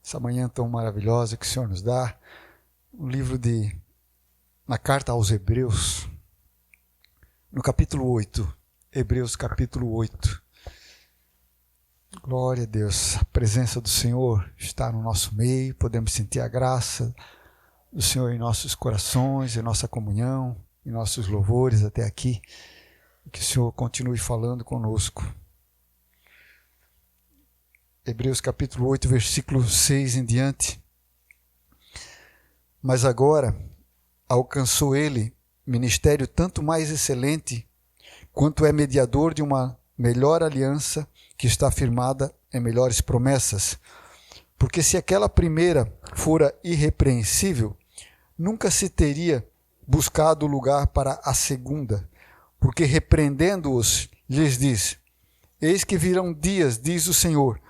essa manhã tão maravilhosa que o Senhor nos dá. Na carta aos Hebreus, no capítulo 8, Hebreus capítulo 8. Glória a Deus, a presença do Senhor está no nosso meio, podemos sentir a graça do Senhor em nossos corações, em nossa comunhão, em nossos louvores até aqui. Que o Senhor continue falando conosco. Hebreus capítulo 8, versículo 6 em diante. Mas agora alcançou ele ministério tanto mais excelente, quanto é mediador de uma melhor aliança que está firmada em melhores promessas. Porque se aquela primeira fora irrepreensível, nunca se teria buscado lugar para a segunda. Porque repreendendo-os, lhes diz: eis que virão dias, diz o Senhor,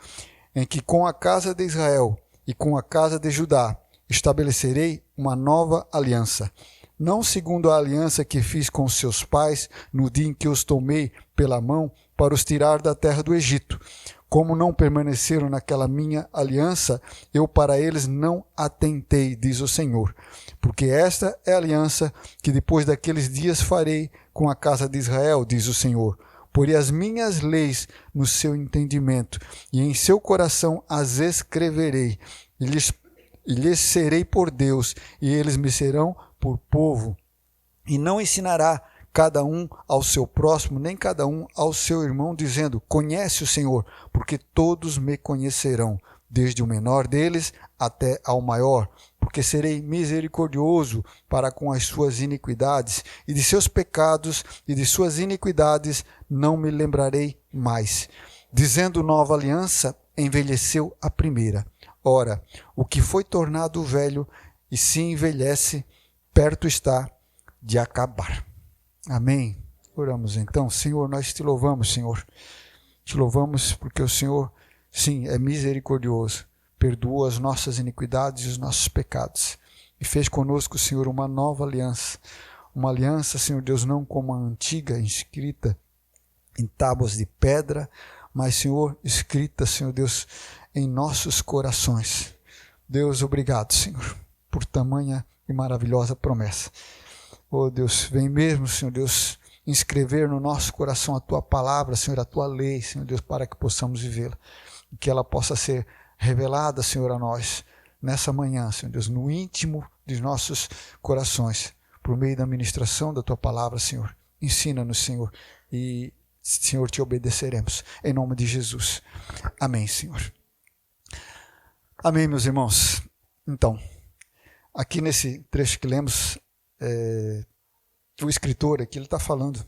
em que com a casa de Israel e com a casa de Judá estabelecerei uma nova aliança, não segundo a aliança que fiz com seus pais no dia em que os tomei pela mão para os tirar da terra do Egito. Como não permaneceram naquela minha aliança, eu para eles não atentei, diz o Senhor. Porque esta é a aliança que depois daqueles dias farei com a casa de Israel, diz o Senhor. Porei as minhas leis no seu entendimento, e em seu coração as escreverei, e lhes serei por Deus, e eles me serão por povo. E não ensinará cada um ao seu próximo, nem cada um ao seu irmão, dizendo: conhece o Senhor, porque todos me conhecerão, desde o menor deles até ao maior. Porque serei misericordioso para com as suas iniquidades, e de seus pecados e de suas iniquidades não me lembrarei mais. Dizendo nova aliança, envelheceu a primeira. Ora, o que foi tornado velho e se envelhece, perto está de acabar. Amém. Oramos então. Senhor, nós te louvamos, Senhor. Te louvamos porque o Senhor, sim, é misericordioso. Perdoou as nossas iniquidades e os nossos pecados. E fez conosco, Senhor, uma nova aliança. Uma aliança, Senhor Deus, não como a antiga, escrita em tábuas de pedra, mas, Senhor, escrita, Senhor Deus, em nossos corações. Deus, obrigado, Senhor, por tamanha e maravilhosa promessa. Oh Deus, vem mesmo, Senhor Deus, inscrever no nosso coração a Tua palavra, Senhor, a Tua lei, Senhor Deus, para que possamos vivê-la. E que ela possa ser revelada, Senhor, a nós, nessa manhã, Senhor Deus, no íntimo de nossos corações, por meio da ministração da Tua palavra, Senhor. Ensina-nos, Senhor, e, Senhor, te obedeceremos. Em nome de Jesus. Amém, Senhor. Amém, meus irmãos. Então, aqui nesse trecho que lemos, o escritor aqui ele está falando,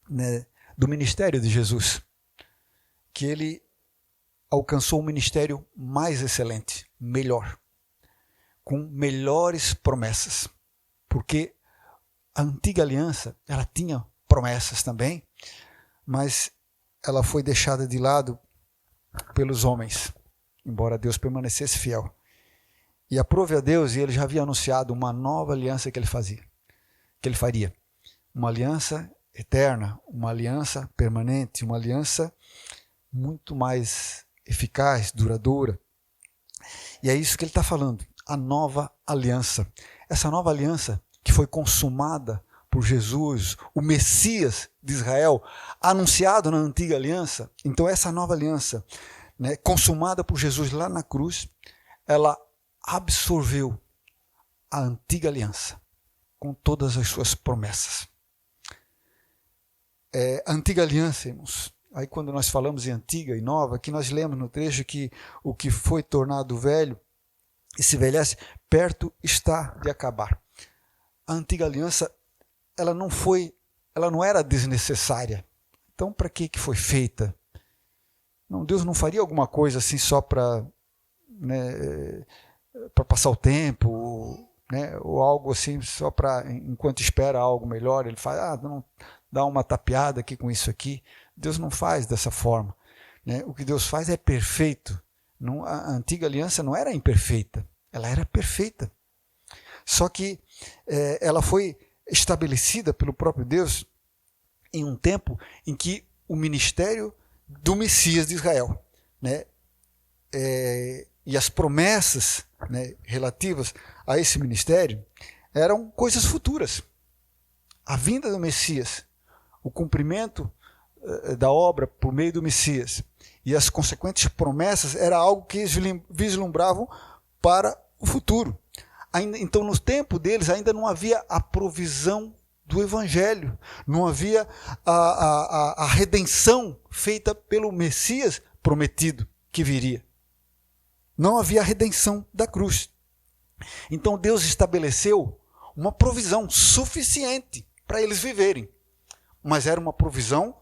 né, do ministério de Jesus, que ele alcançou um ministério mais excelente, melhor, com melhores promessas, porque a antiga aliança ela tinha promessas também, mas ela foi deixada de lado pelos homens, embora Deus permanecesse fiel. E aprove a Deus, e ele já havia anunciado uma nova aliança que ele faria. Uma aliança eterna, uma aliança permanente, uma aliança muito mais eficaz, duradoura. E é isso que ele está falando, a nova aliança. Essa nova aliança que foi consumada por Jesus, o Messias de Israel, anunciado na antiga aliança. Então essa nova aliança, né, consumada por Jesus lá na cruz, ela absorveu a antiga aliança com todas as suas promessas. A antiga aliança, irmãos, aí quando nós falamos em antiga e nova, aqui nós lemos no trecho que o que foi tornado velho e se envelhece, perto está de acabar. A antiga aliança, ela não era desnecessária. Então, para que foi feita? Não, Deus não faria alguma coisa assim só para, né, para passar o tempo, né, ou algo assim só para, enquanto espera algo melhor, ele faz, não, dá uma tapeada aqui com isso aqui. Deus não faz dessa forma, né? O que Deus faz é perfeito. Não, a antiga aliança não era imperfeita, ela era perfeita. Só que ela foi estabelecida pelo próprio Deus em um tempo em que o ministério do Messias de Israel, né, e as promessas, né, relativas a esse ministério eram coisas futuras. A vinda do Messias, o cumprimento da obra por meio do Messias e as consequentes promessas era algo que eles vislumbravam para o futuro. Então, no tempo deles, ainda não havia a provisão do Evangelho, não havia a redenção feita pelo Messias prometido que viria. Não havia a redenção da cruz. Então, Deus estabeleceu uma provisão suficiente para eles viverem, mas era uma provisão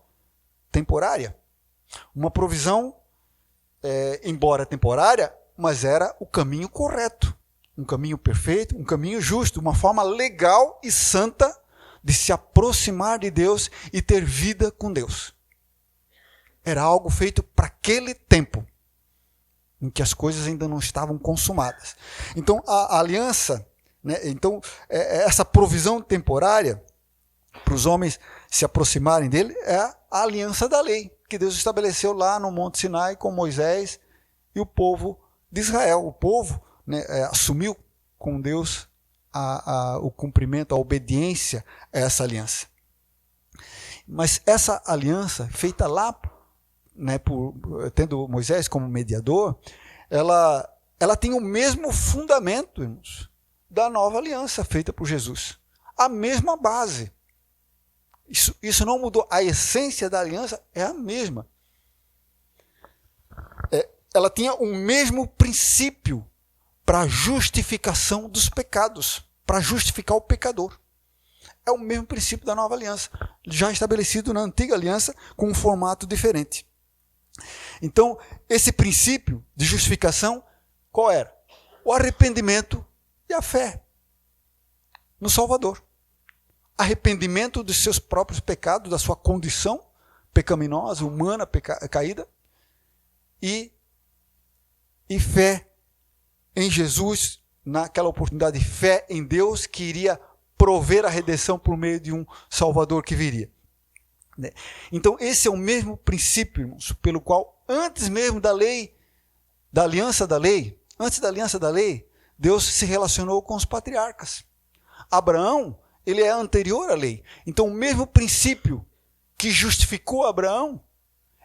temporária. Uma provisão, embora temporária, mas era o caminho correto, um caminho perfeito, um caminho justo, uma forma legal e santa de se aproximar de Deus e ter vida com Deus. Era algo feito para aquele tempo, em que as coisas ainda não estavam consumadas. Então, a aliança, né, essa provisão temporária, para os homens se aproximarem dele, é a aliança da lei, que Deus estabeleceu lá no Monte Sinai com Moisés e o povo de Israel. O povo, né, assumiu com Deus o cumprimento, a obediência a essa aliança. Mas essa aliança, feita lá, né, tendo Moisés como mediador, ela tem o mesmo fundamento, irmãos, da nova aliança feita por Jesus. A mesma base. Isso não mudou. A essência da aliança é a mesma. Ela tinha o mesmo princípio para a justificação dos pecados, para justificar o pecador. É o mesmo princípio da nova aliança, já estabelecido na antiga aliança com um formato diferente. Então, esse princípio de justificação, qual era? O arrependimento e a fé no Salvador. Arrependimento dos seus próprios pecados, da sua condição pecaminosa, humana, caída, e fé em Jesus, naquela oportunidade, fé em Deus que iria prover a redenção por meio de um Salvador que viria. Então, esse é o mesmo princípio, irmãos, pelo qual, antes mesmo da lei, da aliança da lei, antes da aliança da lei, Deus se relacionou com os patriarcas. Abraão, ele é anterior à lei. Então, o mesmo princípio que justificou Abraão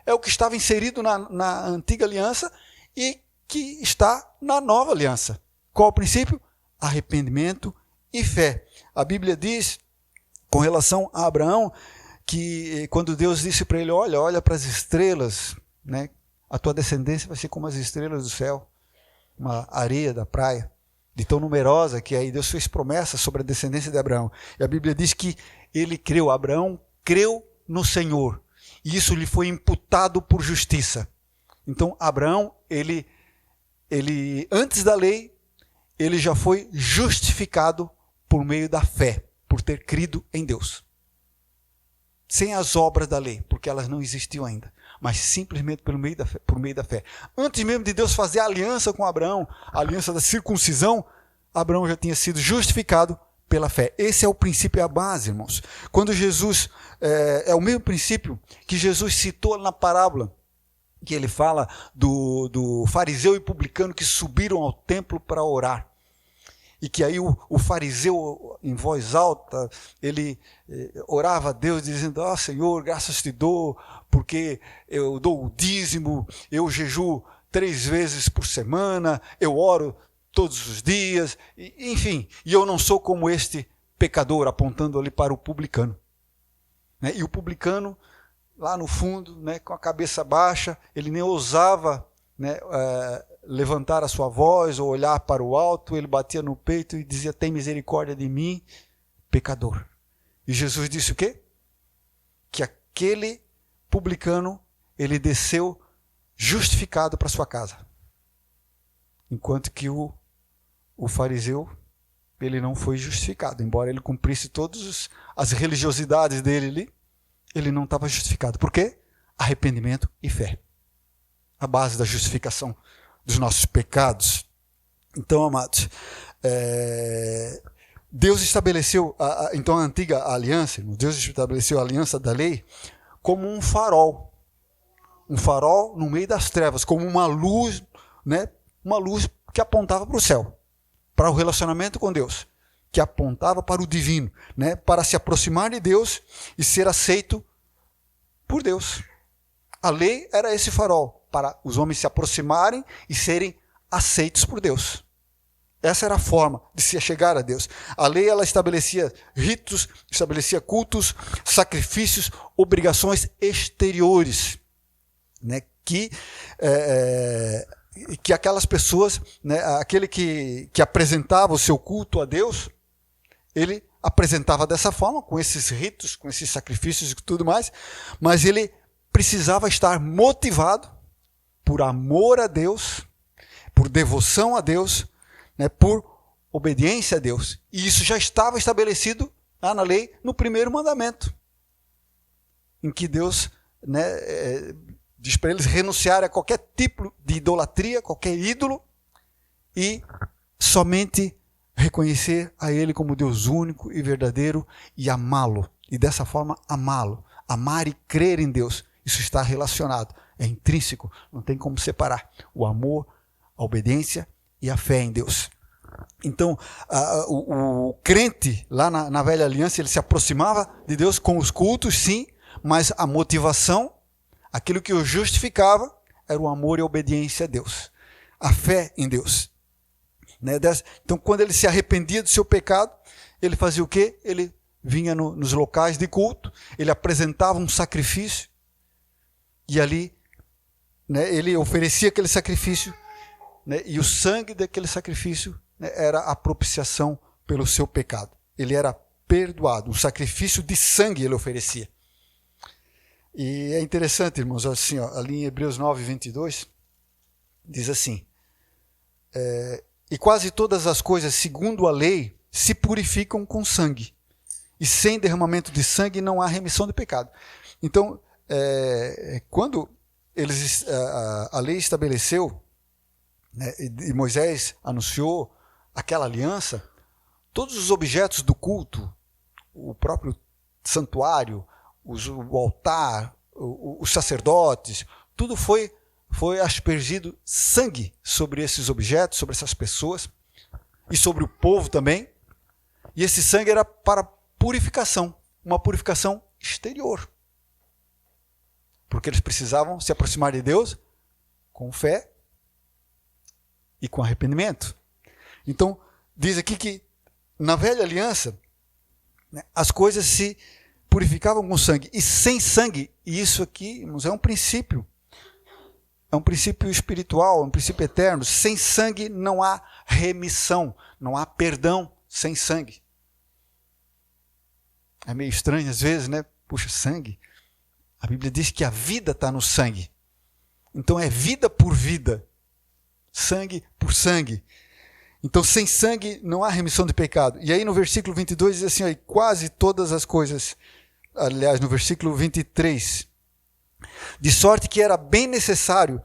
é o que estava inserido na antiga aliança e que está na nova aliança. Qual o princípio? Arrependimento e fé. A Bíblia diz, com relação a Abraão, que quando Deus disse para ele, olha para as estrelas, né? A tua descendência vai ser como as estrelas do céu, uma areia da praia, de tão numerosa que aí Deus fez promessa sobre a descendência de Abraão. E a Bíblia diz que ele creu, Abraão creu no Senhor, e isso lhe foi imputado por justiça. Então Abraão, ele antes da lei, ele já foi justificado por meio da fé, por ter crido em Deus. Sem as obras da lei, porque elas não existiam ainda, mas simplesmente por meio da fé. Antes mesmo de Deus fazer a aliança com Abraão, a aliança da circuncisão, Abraão já tinha sido justificado pela fé. Esse é o princípio, é a base, irmãos. Quando Jesus, é o mesmo princípio que Jesus citou na parábola, que ele fala do fariseu e publicano que subiram ao templo para orar. E que aí o fariseu, em voz alta, ele orava a Deus dizendo, Senhor, graças te dou, porque eu dou o dízimo, eu jejuo 3 vezes por semana, eu oro todos os dias, enfim, e eu não sou como este pecador, apontando ali para o publicano. Né? E o publicano, lá no fundo, né, com a cabeça baixa, ele nem ousava, né, levantar a sua voz ou olhar para o alto, ele batia no peito e dizia, tem misericórdia de mim, pecador. E Jesus disse o quê? Que aquele publicano, ele desceu justificado para sua casa. Enquanto que o fariseu, ele não foi justificado. Embora ele cumprisse todas as religiosidades dele ali, ele não estava justificado. Por quê? Arrependimento e fé. A base da justificação dos nossos pecados. Então, amados, Deus estabeleceu, então a antiga aliança, Deus estabeleceu a aliança da lei como um farol no meio das trevas, como uma luz, né, uma luz que apontava para o céu, para o relacionamento com Deus, que apontava para o divino, né? Para se aproximar de Deus e ser aceito por Deus. A lei era esse farol, para os homens se aproximarem e serem aceitos por Deus. Essa era a forma de se chegar a Deus. A lei, ela estabelecia ritos, estabelecia cultos, sacrifícios, obrigações exteriores, né? Que aquelas pessoas, né? Aquele que apresentava o seu culto a Deus, ele apresentava dessa forma, com esses ritos, com esses sacrifícios e tudo mais, mas ele precisava estar motivado por amor a Deus, por devoção a Deus, né, por obediência a Deus. E isso já estava estabelecido lá na lei, no primeiro mandamento, em que Deus, né, diz para eles renunciar a qualquer tipo de idolatria, qualquer ídolo, e somente reconhecer a Ele como Deus único e verdadeiro e amá-lo. E dessa forma amá-lo. Amar e crer em Deus. Isso está relacionado, é intrínseco, não tem como separar o amor, a obediência e a fé em Deus. Então, o crente lá na velha aliança, ele se aproximava de Deus com os cultos, sim, mas a motivação, aquilo que o justificava, era o amor e a obediência a Deus, a fé em Deus. Né? Então, quando ele se arrependia do seu pecado, ele fazia o quê? Ele vinha nos locais de culto, ele apresentava um sacrifício, e ali, né, ele oferecia aquele sacrifício, né, e o sangue daquele sacrifício, né, era a propiciação pelo seu pecado. Ele era perdoado, um sacrifício de sangue ele oferecia. E é interessante, irmãos, assim, ó, ali em Hebreus 9, 22, diz assim, e quase todas as coisas, segundo a lei, se purificam com sangue, e sem derramamento de sangue não há remissão de pecado. Então, quando a lei estabeleceu, né, e Moisés anunciou aquela aliança, todos os objetos do culto, o próprio santuário, o altar, os sacerdotes, tudo foi aspergido sangue sobre esses objetos, sobre essas pessoas e sobre o povo também. E esse sangue era para purificação, uma purificação exterior. Porque eles precisavam se aproximar de Deus com fé e com arrependimento. Então, diz aqui que na velha aliança, né, as coisas se purificavam com sangue. E sem sangue, e isso aqui, irmãos, é um princípio espiritual, é um princípio eterno. Sem sangue não há remissão, não há perdão sem sangue. É meio estranho às vezes, né? Puxa, sangue. A Bíblia diz que a vida está no sangue. Então é vida por vida. Sangue por sangue. Então sem sangue não há remissão de pecado. E aí no versículo 22 diz assim, ó, e quase todas as coisas, aliás no versículo 23, de sorte que era bem necessário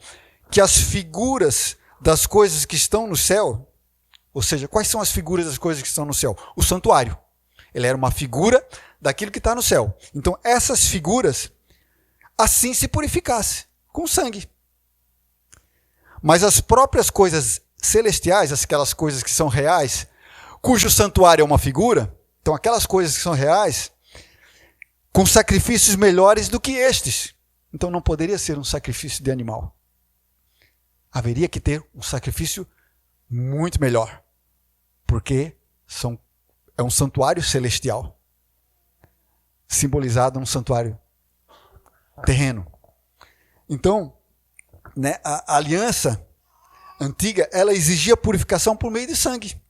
que as figuras das coisas que estão no céu, ou seja, quais são as figuras das coisas que estão no céu? O santuário. Ele era uma figura daquilo que está no céu. Então essas figuras assim se purificasse com sangue. Mas as próprias coisas celestiais, aquelas coisas que são reais, cujo santuário é uma figura, então aquelas coisas que são reais, com sacrifícios melhores do que estes. Então não poderia ser um sacrifício de animal. Haveria que ter um sacrifício muito melhor, porque é um santuário celestial, simbolizado num santuário terreno. Então, né, a aliança antiga, ela exigia purificação por meio de sangue,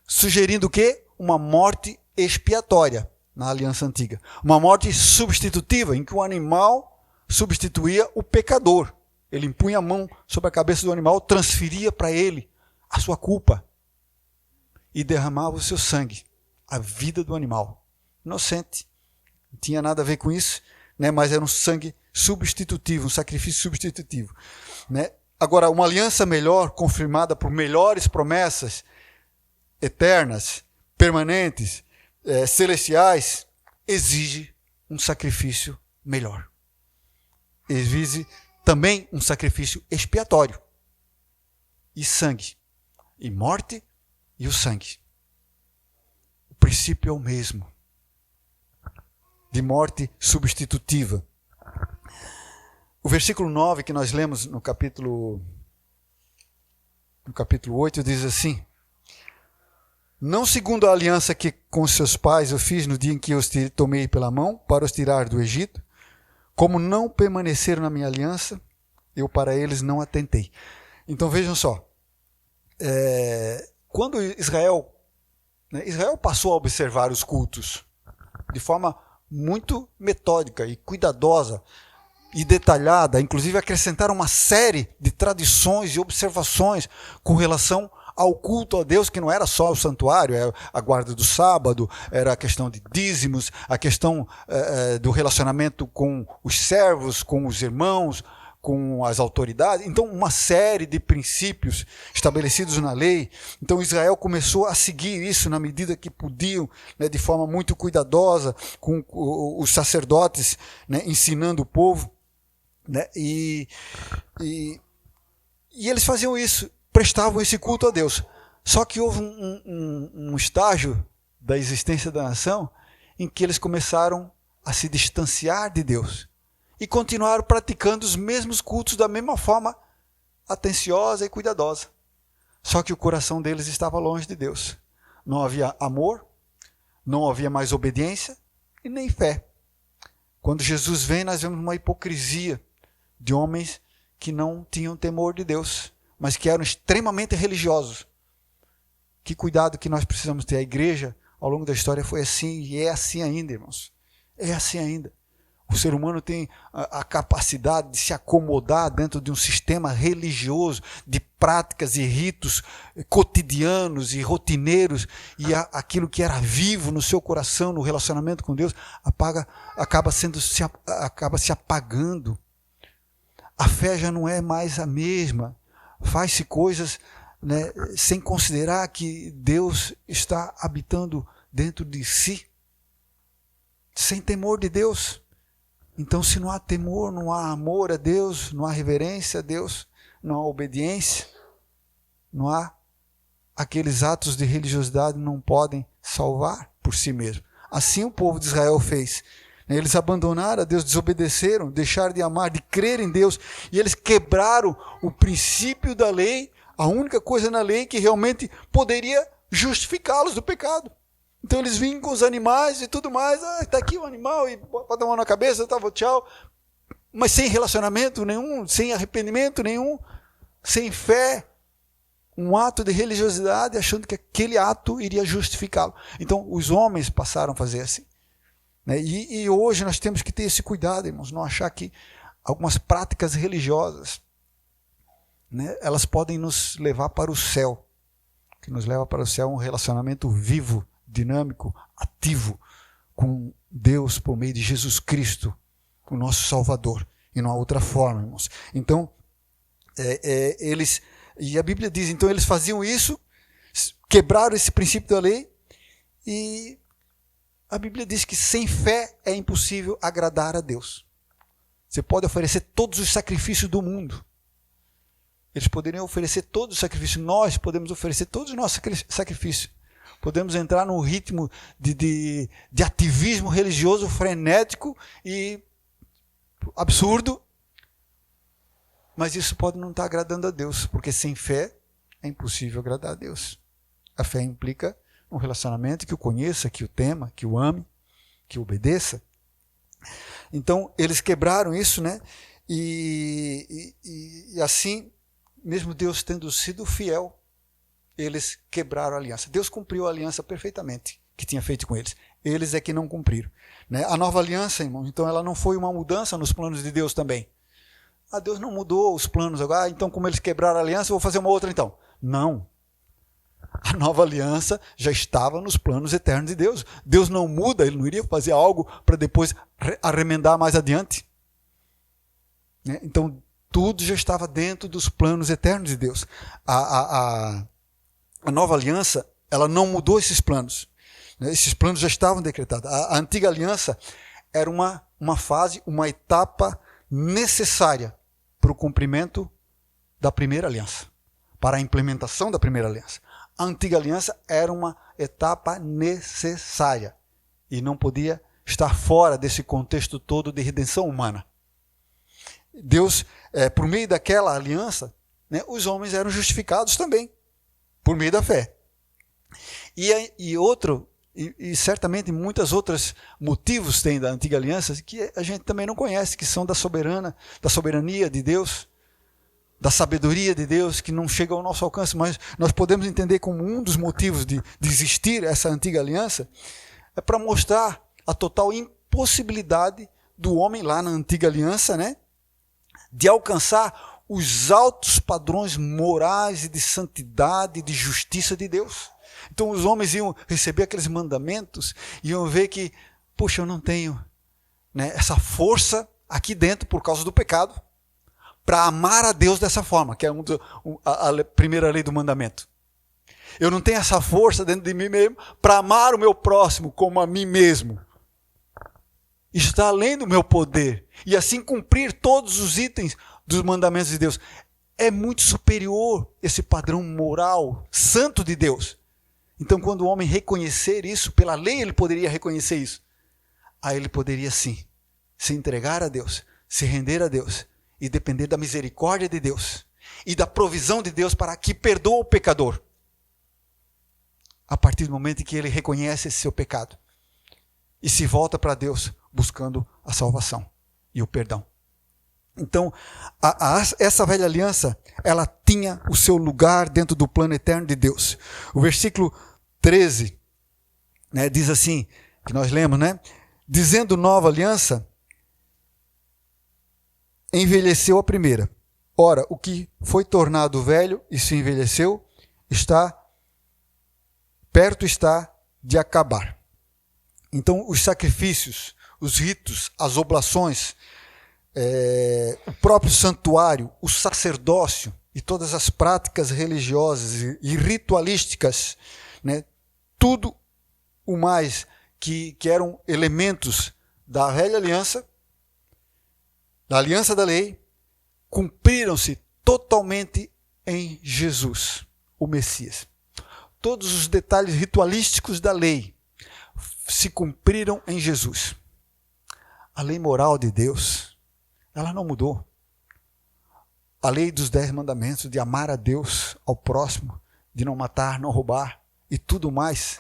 sugerindo o quê? Uma morte expiatória na aliança antiga. Uma morte substitutiva, em que o animal substituía o pecador. Ele impunha a mão sobre a cabeça do animal, transferia para ele a sua culpa e derramava o seu sangue, a vida do animal. Inocente. Não tinha nada a ver com isso, né? Mas era um sangue substitutivo, um sacrifício substitutivo, né? Agora, uma aliança melhor, confirmada por melhores promessas eternas, permanentes, celestiais, exige um sacrifício melhor. Exige também um sacrifício expiatório. e sangue. E morte e o sangue. O princípio é o mesmo. De morte substitutiva. O versículo 9 que nós lemos no capítulo 8 diz assim: não segundo a aliança que com seus pais eu fiz no dia em que eu os tomei pela mão para os tirar do Egito, como não permaneceram na minha aliança, eu para eles não atentei. Então vejam só, quando Israel passou a observar os cultos de forma muito metódica e cuidadosa e detalhada, inclusive acrescentaram uma série de tradições e observações com relação ao culto a Deus, que não era só o santuário, era a guarda do sábado, era a questão de dízimos, a questão do relacionamento com os servos, com os irmãos, com as autoridades. Então, uma série de princípios estabelecidos na lei. Então, Israel começou a seguir isso na medida que podiam, né, de forma muito cuidadosa, com os sacerdotes, né, ensinando o povo. Né, e eles faziam isso, prestavam esse culto a Deus. Só que houve um estágio da existência da nação em que eles começaram a se distanciar de Deus e continuaram praticando os mesmos cultos da mesma forma atenciosa e cuidadosa. Só que o coração deles estava longe de Deus. Não havia amor, não havia mais obediência e nem fé. Quando Jesus vem, nós vemos uma hipocrisia de homens que não tinham temor de Deus, mas que eram extremamente religiosos. Que cuidado que nós precisamos ter. A igreja, ao longo da história, foi assim e é assim ainda, irmãos. É assim ainda. O ser humano tem a capacidade de se acomodar dentro de um sistema religioso, de práticas e ritos cotidianos e rotineiros, e aquilo que era vivo no seu coração, no relacionamento com Deus, acaba se apagando. A fé já não é mais a mesma. Faz-se coisas, né, sem considerar que Deus está habitando dentro de si, sem temor de Deus. Então, se não há temor, não há amor a Deus, não há reverência a Deus, não há obediência, não há aqueles atos de religiosidade não podem salvar por si mesmo. Assim o povo de Israel fez. Eles abandonaram a Deus, desobedeceram, deixaram de amar, de crer em Deus, e eles quebraram o princípio da lei, a única coisa na lei que realmente poderia justificá-los do pecado. Então eles vinham com os animais e tudo mais, está aqui o animal, e bota a mão na cabeça, tchau, mas sem relacionamento nenhum, sem arrependimento nenhum, sem fé, um ato de religiosidade, achando que aquele ato iria justificá-lo. Então os homens passaram a fazer assim. E hoje nós temos que ter esse cuidado, irmãos, não achar que algumas práticas religiosas, né, elas podem nos levar para o céu. O que nos leva para o céu é um relacionamento vivo, dinâmico, ativo com Deus por meio de Jesus Cristo, o nosso Salvador. E não há outra forma, irmãos. Então, e a Bíblia diz, então eles faziam isso, quebraram esse princípio da lei, e a Bíblia diz que sem fé é impossível agradar a Deus. Você pode oferecer todos os sacrifícios do mundo. Eles poderiam oferecer todos os sacrifícios. Nós podemos oferecer todos os nossos sacrifícios. Podemos entrar num ritmo de ativismo religioso frenético e absurdo. Mas isso pode não estar agradando a Deus, porque sem fé é impossível agradar a Deus. A fé implica um relacionamento que o conheça, que o tema, que o ame, que o obedeça. Então, eles quebraram isso, né? E assim, mesmo Deus tendo sido fiel, eles quebraram a aliança. Deus cumpriu a aliança perfeitamente que tinha feito com eles. Eles é que não cumpriram. Né? A nova aliança, irmãos, então ela não foi uma mudança nos planos de Deus também. Deus não mudou os planos agora, então como eles quebraram a aliança, eu vou fazer uma outra então. Não. A nova aliança já estava nos planos eternos de Deus. Deus não muda, Ele não iria fazer algo para depois arremendar mais adiante. Né? Então, tudo já estava dentro dos planos eternos de Deus. A nova aliança, ela não mudou esses planos. Né? Esses planos já estavam decretados. A antiga aliança era uma fase, uma etapa necessária para o cumprimento da primeira aliança. para a implementação da primeira aliança. A antiga aliança era uma etapa necessária e não podia estar fora desse contexto todo de redenção humana. Deus, por meio daquela aliança, né, os homens eram justificados também, por meio da fé. E certamente muitos outros motivos tem da antiga aliança que a gente também não conhece, que são da soberania de Deus, da sabedoria de Deus, que não chega ao nosso alcance, mas nós podemos entender como um dos motivos de existir essa antiga aliança é para mostrar a total impossibilidade do homem lá na antiga aliança, né, de alcançar os altos padrões morais e de santidade e de justiça de Deus. Então os homens iam receber aqueles mandamentos e iam ver que, puxa, eu não tenho, né, essa força aqui dentro por causa do pecado para amar a Deus dessa forma, que é a primeira lei do mandamento. Eu não tenho essa força dentro de mim mesmo para amar o meu próximo como a mim mesmo. Isso está além do meu poder. E assim cumprir todos os itens dos mandamentos de Deus. É muito superior esse padrão moral santo de Deus. Então, quando o homem reconhecer isso, pela lei ele poderia reconhecer isso. Aí ele poderia sim se entregar a Deus, se render a Deus e depender da misericórdia de Deus e da provisão de Deus para que perdoe o pecador. A partir do momento em que ele reconhece esse seu pecado e se volta para Deus buscando a salvação e o perdão. Então, essa velha aliança, ela tinha o seu lugar dentro do plano eterno de Deus. O versículo 13, né, diz assim, que nós lemos, né? Dizendo nova aliança, envelheceu a primeira. Ora, o que foi tornado velho e se envelheceu, perto está de acabar. Então, os sacrifícios, os ritos, as oblações, o próprio santuário, o sacerdócio e todas as práticas religiosas e ritualísticas, né, tudo o mais que eram elementos da velha aliança, da aliança da lei, cumpriram-se totalmente em Jesus, o Messias. Todos os detalhes ritualísticos da lei se cumpriram em Jesus. A lei moral de Deus, ela não mudou. A lei dos 10 mandamentos, de amar a Deus, ao próximo, de não matar, não roubar e tudo mais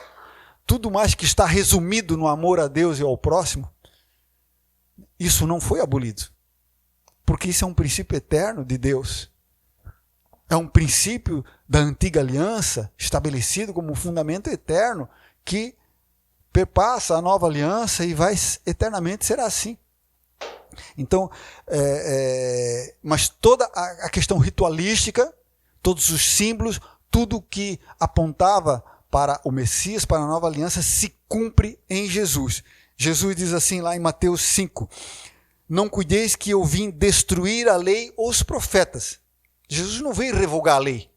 que está resumido no amor a Deus e ao próximo, isso não foi abolido. Porque isso é um princípio eterno de Deus. É um princípio da antiga aliança, estabelecido como um fundamento eterno, que perpassa a nova aliança e vai eternamente ser assim. Então, mas toda a questão ritualística, todos os símbolos, tudo que apontava para o Messias, para a nova aliança, se cumpre em Jesus. Jesus diz assim lá em Mateus 5, não cuideis que eu vim destruir a lei ou os profetas. Jesus não veio revogar a lei,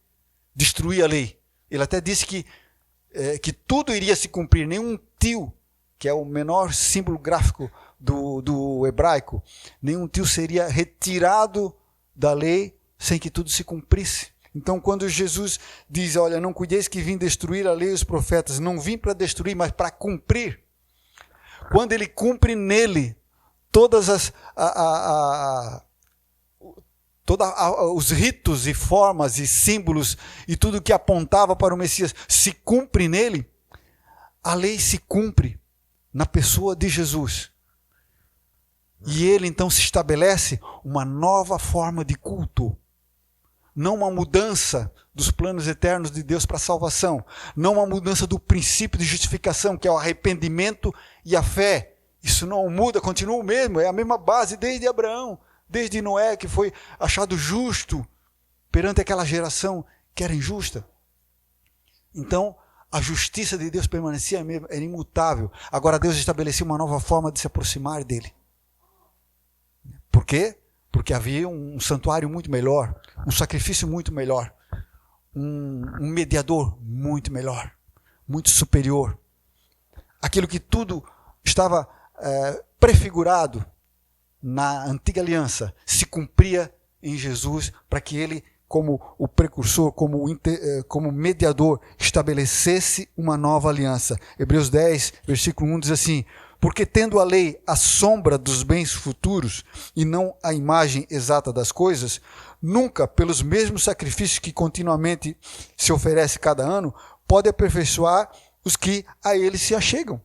destruir a lei. Ele até disse que tudo iria se cumprir, nenhum tio, que é o menor símbolo gráfico do hebraico, nenhum tio seria retirado da lei sem que tudo se cumprisse. Então, quando Jesus diz, olha, não cuideis que vim destruir a lei e os profetas, não vim para destruir, mas para cumprir. Quando ele cumpre nele todas os ritos e formas e símbolos e tudo que apontava para o Messias se cumpre nele, a lei se cumpre na pessoa de Jesus. E ele então se estabelece uma nova forma de culto. Não uma mudança dos planos eternos de Deus para a salvação. Não uma mudança do princípio de justificação, que é o arrependimento e a fé. Isso não muda, continua o mesmo. É a mesma base desde Abraão, desde Noé, que foi achado justo perante aquela geração que era injusta. Então, a justiça de Deus permanecia mesmo, era imutável. Agora Deus estabeleceu uma nova forma de se aproximar dele. Por quê? Porque havia um santuário muito melhor, um sacrifício muito melhor, um mediador muito melhor, muito superior. Aquilo que tudo estava prefigurado na antiga aliança se cumpria em Jesus para que ele como o precursor, como mediador, estabelecesse uma nova aliança. Hebreus 10, versículo 1 diz assim: porque tendo a lei a sombra dos bens futuros e não a imagem exata das coisas, nunca, pelos mesmos sacrifícios que continuamente se oferece cada ano, pode aperfeiçoar os que a ele se achegam.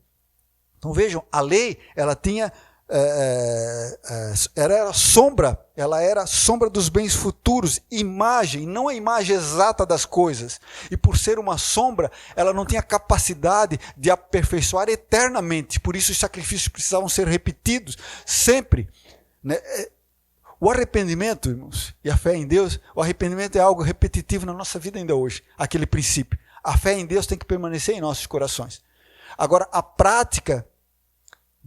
Então vejam, a lei, ela tinha ela era sombra dos bens futuros, imagem, não a imagem exata das coisas. E por ser uma sombra, ela não tinha capacidade de aperfeiçoar eternamente. Por isso os sacrifícios precisavam ser repetidos sempre, né? O arrependimento, irmãos, e a fé em Deus, o arrependimento é algo repetitivo na nossa vida ainda hoje, aquele princípio. A fé em Deus tem que permanecer em nossos corações. Agora, a prática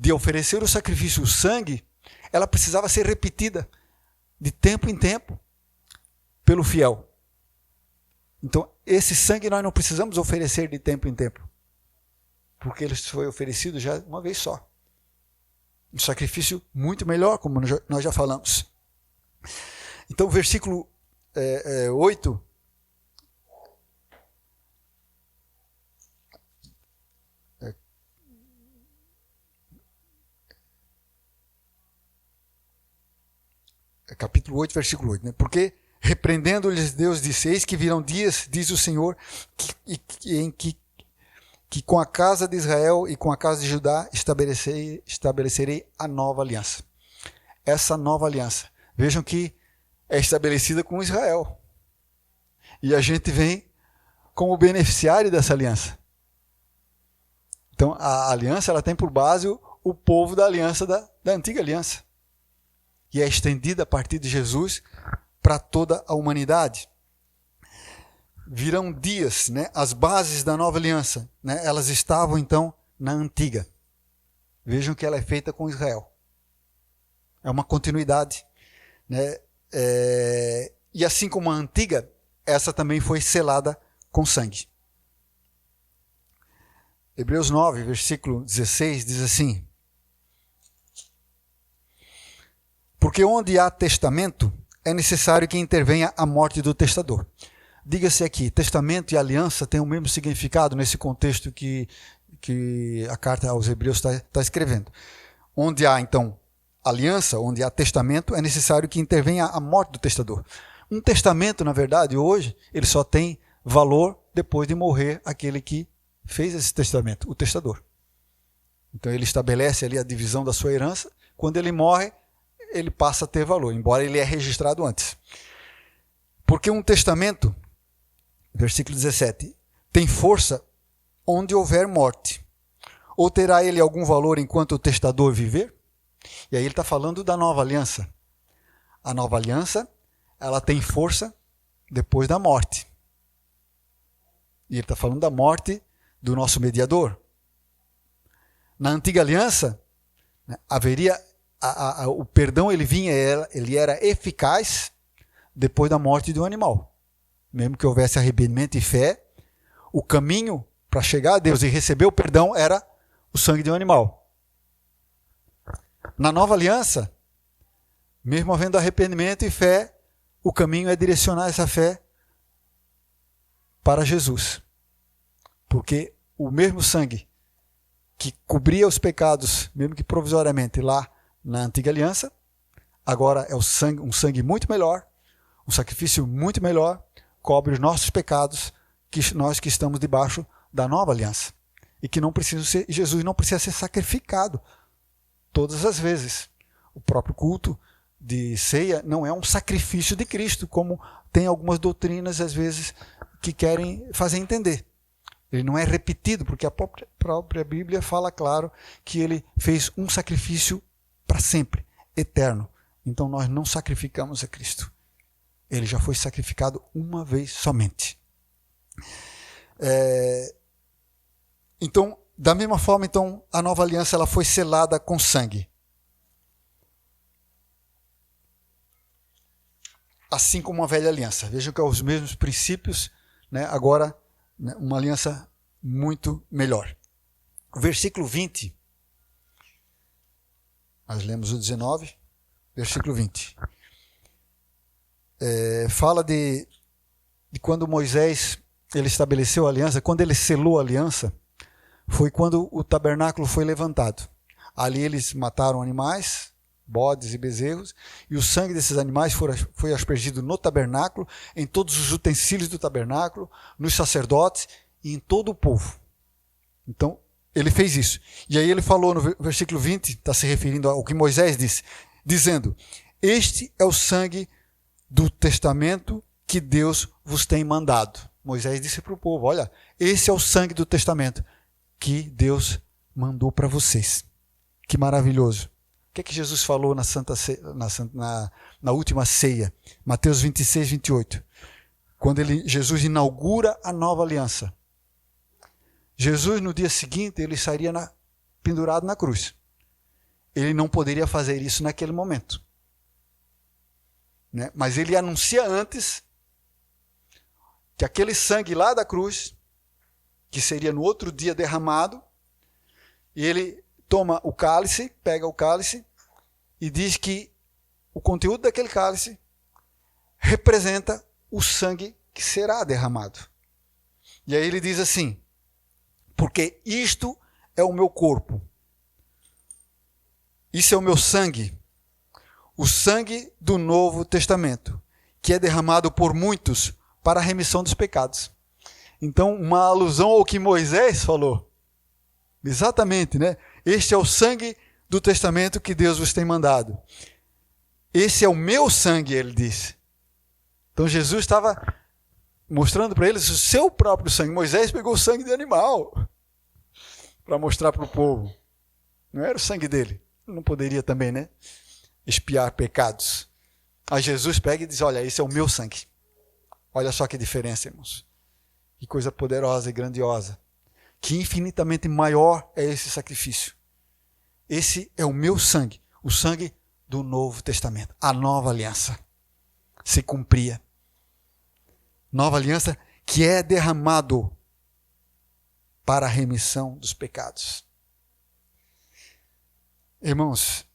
de oferecer o sacrifício, o sangue, ela precisava ser repetida de tempo em tempo pelo fiel. Então, esse sangue nós não precisamos oferecer de tempo em tempo, porque ele foi oferecido já uma vez só. Um sacrifício muito melhor, como nós já falamos. Então, o versículo 8... capítulo 8, versículo 8, né? Porque repreendendo-lhes Deus disse: eis que virão dias, diz o Senhor, em que com a casa de Israel e com a casa de Judá estabelecerei a nova aliança. Essa nova aliança, vejam que é estabelecida com Israel. E a gente vem como beneficiário dessa aliança. Então a aliança, ela tem por base o povo da aliança, da antiga aliança. E é estendida a partir de Jesus para toda a humanidade. Virão dias, né? As bases da nova aliança, né? Elas estavam então na antiga. Vejam que ela é feita com Israel. É uma continuidade, né? E assim como a antiga, essa também foi selada com sangue. Hebreus 9, versículo 16, diz assim: porque onde há testamento, é necessário que intervenha a morte do testador. Diga-se aqui, testamento e aliança têm o mesmo significado nesse contexto que a carta aos Hebreus está escrevendo. Onde há, então, aliança, onde há testamento, é necessário que intervenha a morte do testador. Um testamento, na verdade, hoje, ele só tem valor depois de morrer aquele que fez esse testamento, o testador. Então ele estabelece ali a divisão da sua herança. Quando ele morre, ele passa a ter valor, embora ele é registrado antes. Porque um testamento, versículo 17, tem força onde houver morte. Ou terá ele algum valor enquanto o testador viver? E aí ele está falando da nova aliança. A nova aliança, ela tem força depois da morte. E ele está falando da morte do nosso mediador. Na antiga aliança, né, haveria o perdão, ele era eficaz depois da morte do animal. Mesmo que houvesse arrependimento e fé, o caminho para chegar a Deus e receber o perdão era o sangue de um animal. Na nova aliança, mesmo havendo arrependimento e fé, o caminho é direcionar essa fé para Jesus. Porque o mesmo sangue que cobria os pecados, mesmo que provisoriamente, lá na antiga aliança, agora é um sangue muito melhor, um sacrifício muito melhor, cobre os nossos pecados, nós que estamos debaixo da nova aliança. E que Jesus não precisa ser sacrificado todas as vezes. O próprio culto de ceia não é um sacrifício de Cristo, como tem algumas doutrinas, às vezes, que querem fazer entender. Ele não é repetido, porque a própria Bíblia fala claro que ele fez um sacrifício para sempre, eterno. Então nós não sacrificamos a Cristo. Ele já foi sacrificado uma vez somente. Então, da mesma forma, então, a nova aliança ela foi selada com sangue. Assim como a velha aliança. Vejam que é os mesmos princípios, né? Agora, né, uma aliança muito melhor. O versículo 20. Nós lemos o 19, versículo 20. fala de quando Moisés ele estabeleceu a aliança, quando ele selou a aliança, foi quando o tabernáculo foi levantado. Ali eles mataram animais, bodes e bezerros, e o sangue desses animais foi aspergido no tabernáculo, em todos os utensílios do tabernáculo, nos sacerdotes e em todo o povo. Então, ele fez isso. E aí ele falou no versículo 20, está se referindo ao que Moisés disse, dizendo: este é o sangue do testamento que Deus vos tem mandado. Moisés disse para o povo: olha, esse é o sangue do testamento que Deus mandou para vocês. Que maravilhoso. O que é que Jesus falou na última ceia? Mateus 26, 28. Quando Jesus inaugura a nova aliança. Jesus, no dia seguinte, ele sairia pendurado na cruz. Ele não poderia fazer isso naquele momento. Né? Mas ele anuncia antes que aquele sangue lá da cruz, que seria no outro dia derramado, e ele toma o cálice, pega o cálice e diz que o conteúdo daquele cálice representa o sangue que será derramado. E aí ele diz assim: porque isto é o meu corpo, isso é o meu sangue, o sangue do Novo Testamento, que é derramado por muitos para a remissão dos pecados. Então, uma alusão ao que Moisés falou. Exatamente, né? Este é o sangue do testamento que Deus vos tem mandado. Esse é o meu sangue, ele disse. Então, Jesus estava mostrando para eles o seu próprio sangue. Moisés pegou o sangue de animal para mostrar para o povo. Não era o sangue dele. Ele não poderia também, né? Expiar pecados. Aí Jesus pega e diz: olha, esse é o meu sangue. Olha só que diferença, irmãos. Que coisa poderosa e grandiosa. Que infinitamente maior é esse sacrifício. Esse é o meu sangue, o sangue do Novo Testamento. A nova aliança se cumpria. Nova aliança que é derramado para a remissão dos pecados. Irmãos,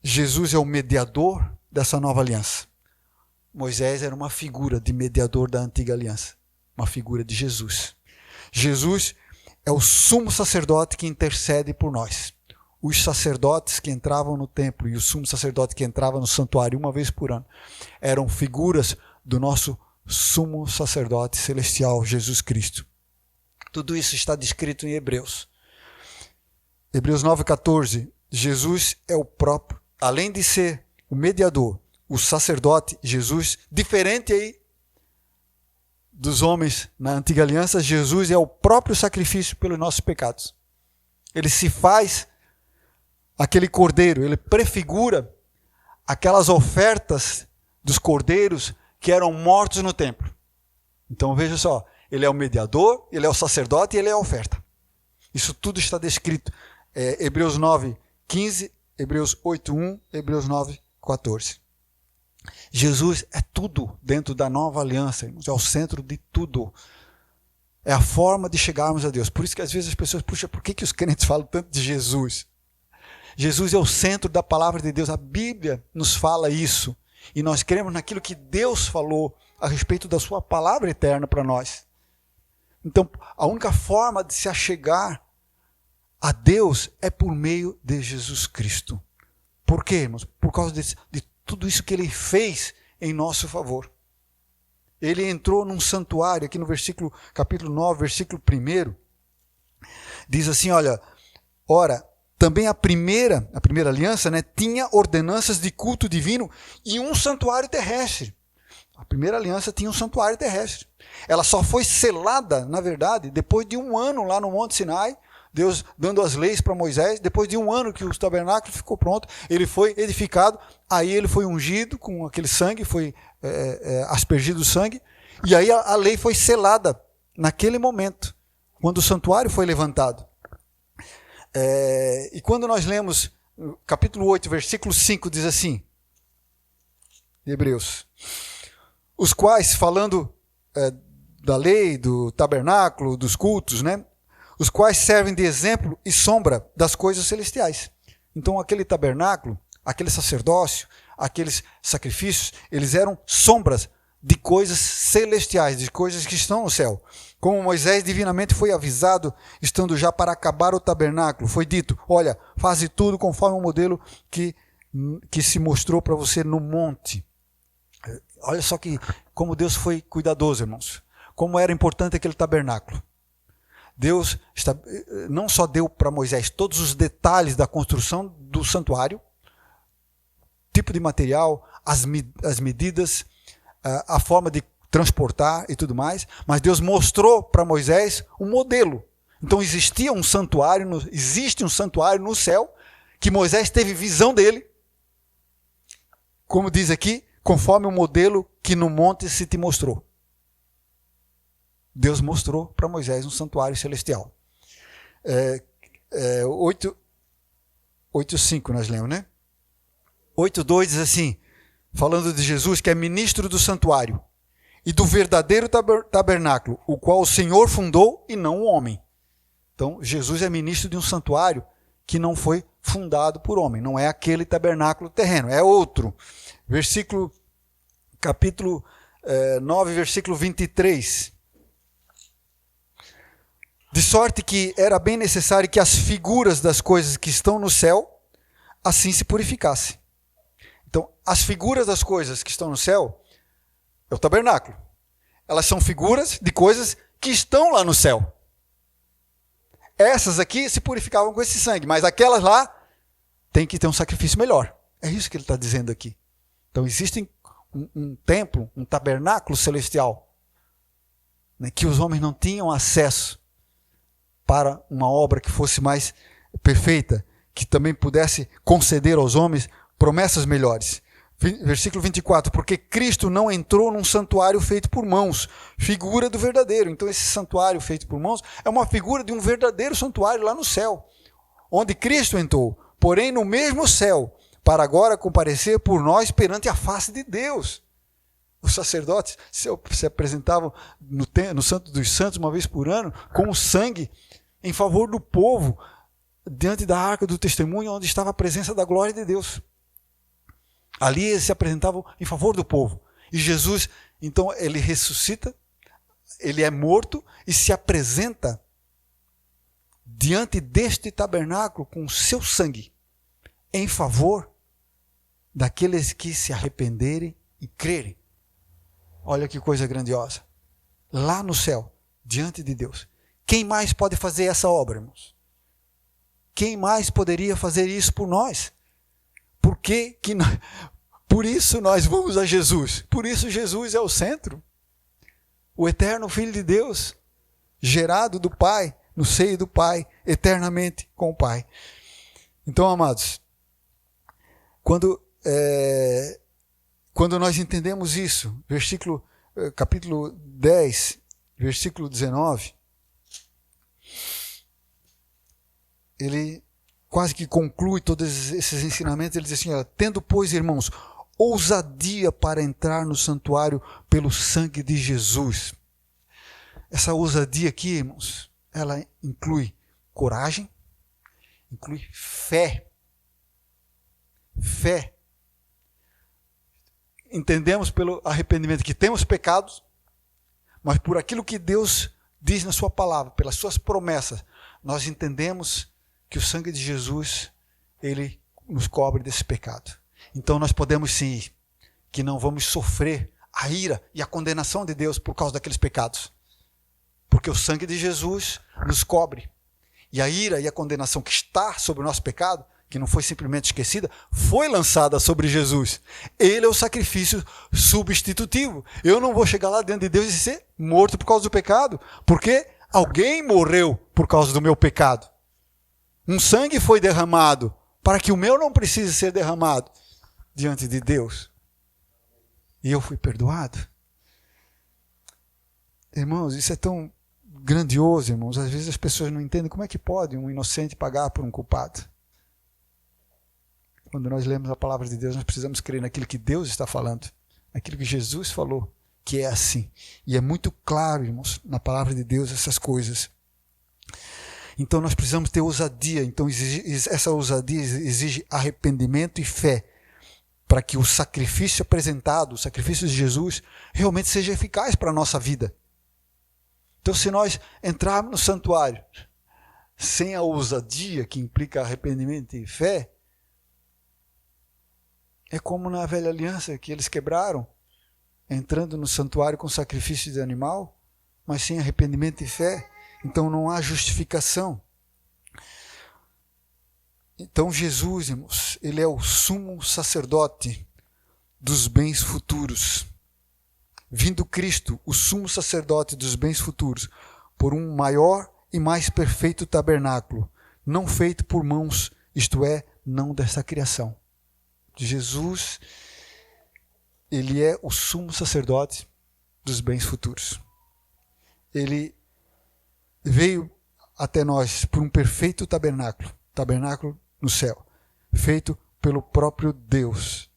Jesus é o mediador dessa nova aliança. Moisés era uma figura de mediador da antiga aliança. Uma figura de Jesus. Jesus é o sumo sacerdote que intercede por nós. Os sacerdotes que entravam no templo e o sumo sacerdote que entrava no santuário uma vez por ano eram figuras do nosso sumo sacerdote celestial, Jesus Cristo. Tudo isso está descrito em Hebreus. Hebreus 9,14. Jesus é o próprio, além de ser o mediador, o sacerdote, Jesus, diferente aí dos homens na antiga aliança, Jesus é o próprio sacrifício pelos nossos pecados. Ele se faz aquele cordeiro, ele prefigura aquelas ofertas dos cordeiros que eram mortos no templo. Então veja só, ele é o mediador, ele é o sacerdote e ele é a oferta. Isso tudo está descrito. Hebreus 9:15, Hebreus 8:1, Hebreus 9:14. Jesus é tudo dentro da nova aliança, irmãos, é o centro de tudo. É a forma de chegarmos a Deus. Por isso que às vezes as pessoas, puxa, por que os crentes falam tanto de Jesus? Jesus é o centro da palavra de Deus. A Bíblia nos fala isso. E nós cremos naquilo que Deus falou a respeito da sua palavra eterna para nós. Então, a única forma de se achegar a Deus é por meio de Jesus Cristo. Por quê, irmãos? Por causa de tudo isso que ele fez em nosso favor. Ele entrou num santuário, aqui no capítulo 9, versículo 1, diz assim, olha, ora, também a primeira aliança, né, tinha ordenanças de culto divino e um santuário terrestre. A primeira aliança tinha um santuário terrestre. Ela só foi selada, na verdade, depois de 1 ano lá no Monte Sinai, Deus dando as leis para Moisés. Depois de 1 ano que o tabernáculo ficou pronto, ele foi edificado, aí ele foi ungido com aquele sangue, foi aspergido o sangue, e aí a lei foi selada naquele momento, quando o santuário foi levantado. E quando nós lemos capítulo 8, versículo 5, diz assim, de Hebreus, os quais, falando da lei, do tabernáculo, dos cultos, né, os quais servem de exemplo e sombra das coisas celestiais. Então aquele tabernáculo, aquele sacerdócio, aqueles sacrifícios, eles eram sombras de coisas celestiais, de coisas que estão no céu. Como Moisés divinamente foi avisado, estando já para acabar o tabernáculo, foi dito, olha, faze tudo conforme o modelo que se mostrou para você no monte. Olha só como Deus foi cuidadoso, irmãos. Como era importante aquele tabernáculo. Deus não só deu para Moisés todos os detalhes da construção do santuário, tipo de material, as medidas, a forma de transportar e tudo mais, mas Deus mostrou para Moisés um modelo. Então existe um santuário no céu, que Moisés teve visão dele, como diz aqui, conforme o modelo que no monte se te mostrou. Deus mostrou para Moisés um santuário celestial. 8:5 nós lemos, né? 8:2 diz assim, falando de Jesus, que é ministro do santuário e do verdadeiro tabernáculo, o qual o Senhor fundou e não o homem. Então, Jesus é ministro de um santuário que não foi fundado por homem. Não é aquele tabernáculo terreno, é outro. Capítulo 9, versículo 23. De sorte que era bem necessário que as figuras das coisas que estão no céu assim se purificassem. Então, as figuras das coisas que estão no céu é o tabernáculo. Elas são figuras de coisas que estão lá no céu. Essas aqui se purificavam com esse sangue, mas aquelas lá tem que ter um sacrifício melhor. É isso que ele está dizendo aqui. Então, existe um templo, um tabernáculo celestial, né, que os homens não tinham acesso para uma obra que fosse mais perfeita, que também pudesse conceder aos homens promessas melhores. Versículo 24, porque Cristo não entrou num santuário feito por mãos, figura do verdadeiro. Então esse santuário feito por mãos é uma figura de um verdadeiro santuário lá no céu, onde Cristo entrou, porém no mesmo céu, para agora comparecer por nós perante a face de Deus. Os sacerdotes se apresentavam no Santo dos Santos uma vez por ano com o sangue em favor do povo, diante da arca do testemunho, onde estava a presença da glória de Deus. Ali eles se apresentavam em favor do povo. E Jesus, então, ele ressuscita, ele é morto e se apresenta diante deste tabernáculo com o seu sangue, em favor daqueles que se arrependerem e crerem. Olha que coisa grandiosa. Lá no céu, diante de Deus. Quem mais pode fazer essa obra, irmãos? Quem mais poderia fazer isso por nós? Por isso nós vamos a Jesus. Por isso Jesus é o centro. O eterno Filho de Deus, gerado do Pai, no seio do Pai, eternamente com o Pai. Então, amados, quando nós entendemos isso, capítulo 10, versículo 19, ele quase que conclui todos esses ensinamentos. Ele diz assim, tendo, pois, irmãos, ousadia para entrar no santuário pelo sangue de Jesus. Essa ousadia aqui, irmãos, ela inclui coragem, inclui fé. Fé. Entendemos pelo arrependimento que temos pecados, mas por aquilo que Deus diz na sua palavra, pelas suas promessas, nós entendemos que o sangue de Jesus, ele nos cobre desse pecado. Então nós podemos sim ir, que não vamos sofrer a ira e a condenação de Deus por causa daqueles pecados. Porque o sangue de Jesus nos cobre. E a ira e a condenação que está sobre o nosso pecado, que não foi simplesmente esquecida, foi lançada sobre Jesus. Ele é o sacrifício substitutivo. Eu não vou chegar lá dentro de Deus e ser morto por causa do pecado, porque alguém morreu por causa do meu pecado. Um sangue foi derramado para que o meu não precise ser derramado diante de Deus. E eu fui perdoado. Irmãos, isso é tão grandioso, irmãos. Às vezes as pessoas não entendem como é que pode um inocente pagar por um culpado. Quando nós lemos a palavra de Deus, nós precisamos crer naquilo que Deus está falando, naquilo que Jesus falou, que é assim. E é muito claro, irmãos, na palavra de Deus essas coisas. Então nós precisamos ter ousadia. Então essa ousadia exige arrependimento e fé. para que o sacrifício apresentado, o sacrifício de Jesus, realmente seja eficaz para a nossa vida. Então, se nós entrarmos no santuário sem a ousadia que implica arrependimento e fé, é como na velha aliança que eles quebraram, entrando no santuário com sacrifício de animal, mas sem arrependimento e fé. Então não há justificação. Então Jesus, irmãos, ele é o sumo sacerdote dos bens futuros. Vindo Cristo, o sumo sacerdote dos bens futuros, por um maior e mais perfeito tabernáculo, não feito por mãos, isto é, não desta criação. Jesus, ele é o sumo sacerdote dos bens futuros. Ele veio até nós por um perfeito tabernáculo, tabernáculo no céu, feito pelo próprio Deus.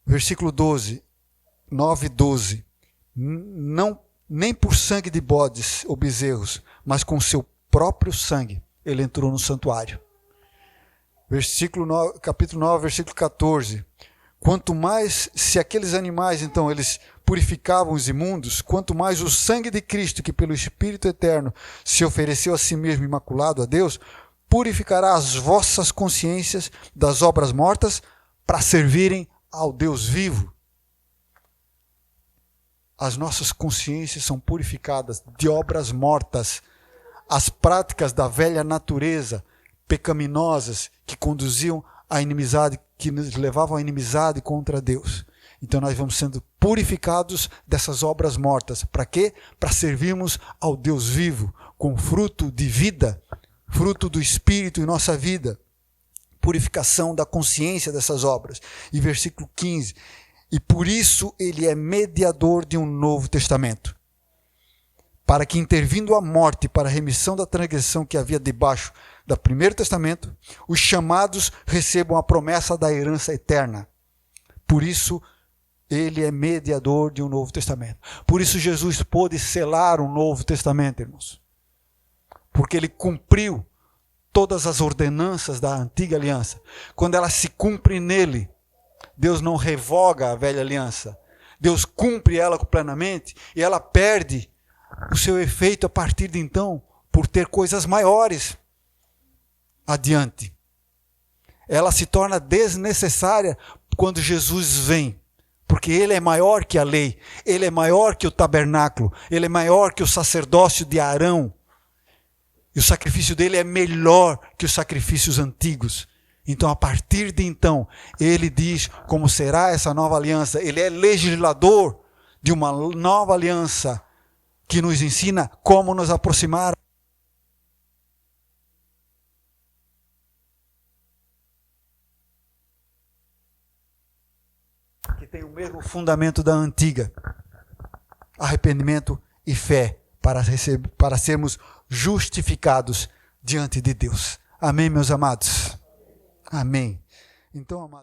Versículo 12, 9 e 12. Não, nem por sangue de bodes ou bezerros, mas com seu próprio sangue, ele entrou no santuário. Capítulo 9, versículo 14. Quanto mais, se aqueles animais, então, eles purificavam os imundos, quanto mais o sangue de Cristo, que pelo Espírito Eterno se ofereceu a si mesmo imaculado a Deus, purificará as vossas consciências das obras mortas para servirem ao Deus vivo. As nossas consciências são purificadas de obras mortas, as práticas da velha natureza, pecaminosas, que conduziam à inimizade, que nos levavam à inimizade contra Deus. Então nós vamos sendo purificados dessas obras mortas. Para quê? Para servirmos ao Deus vivo, com fruto de vida, fruto do Espírito em nossa vida. Purificação da consciência dessas obras. E versículo 15. E por isso ele é mediador de um novo testamento, para que, intervindo a morte para a remissão da transgressão que havia debaixo do primeiro testamento, os chamados recebam a promessa da herança eterna. Por isso, ele é mediador de um novo testamento. Por isso, Jesus pôde selar um novo testamento, irmãos. Porque ele cumpriu todas as ordenanças da antiga aliança. Quando ela se cumpre nele, Deus não revoga a velha aliança. Deus cumpre ela plenamente e ela perde o seu efeito a partir de então, por ter coisas maiores adiante. Ela se torna desnecessária quando Jesus vem, porque ele é maior que a lei, ele é maior que o tabernáculo, ele é maior que o sacerdócio de Arão, e o sacrifício dele é melhor que os sacrifícios antigos. Então, a partir de então, ele diz como será essa nova aliança. Ele é legislador de uma nova aliança que nos ensina como nos aproximar. Que tem o mesmo fundamento da antiga. Arrependimento e fé para sermos justificados diante de Deus. Amém, meus amados? Amém. Então, amados,